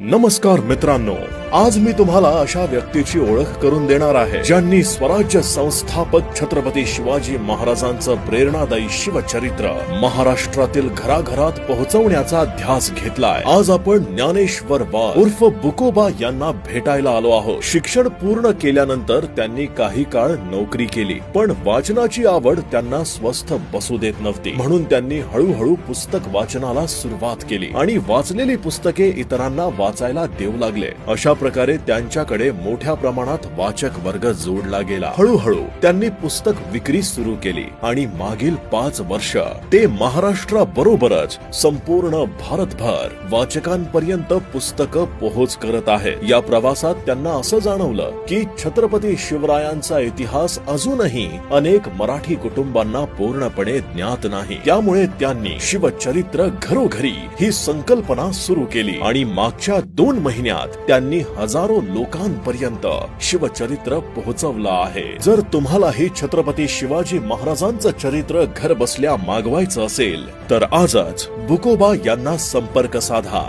नमस्कार मित्रांनो, आज मी तुम्हाला अशा व्यक्तीची ओळख करून देणार आहे ज्यांनी स्वराज्य संस्थापक छत्रपती शिवाजी महाराजांचं प्रेरणादायी शिवचरित्र महाराष्ट्रातील घराघरात पोहोचवण्याचा ध्यास घेतलाय। आज आपण ज्ञानेश्वर वाघ उर्फ बुकोबा यांना भेटायला आलो आहोत। शिक्षण पूर्ण केल्यानंतर त्यांनी काही काळ नोकरी केली, पण वाचनाची आवड त्यांना स्वस्थ बसू देत नव्हती, म्हणून त्यांनी हळूहळू पुस्तक वाचनाला सुरुवात केली आणि वाचलेली पुस्तके इतरांना वाचायला देऊ लागले। अशा प्रकारे त्यांच्याकडे मोठ्या प्रमाणात वाचक वर्ग जोडला गेला। हळूहळू त्यांनी पुस्तक विक्री सुरू केली आणि मागील 5 वर्ष ते महाराष्ट्राबरोबरच संपूर्ण भारतभर वाचकांपर्यंत पुस्तकं पोहोच करत आहे। या प्रवासात त्यांना असं जाणवलं की छत्रपती शिवरायांचा इतिहास अजूनही अनेक मराठी कुटुंबांना पूर्णपणे ज्ञात नाही। त्यामुळे त्यांनी शिवचरित्र घरोघरी ही संकल्पना सुरू केली आणि मागच्या 2 महिन्यात त्यांनी हजारो लोकांपर्यंत शिवचरित्र पोहोचवलं आहे। जर तुम्हालाही छत्रपती शिवाजी महाराजांचं चरित्र घर बसल्या मागवायचं असेल तर आजच बुकोबा यांना संपर्क साधा।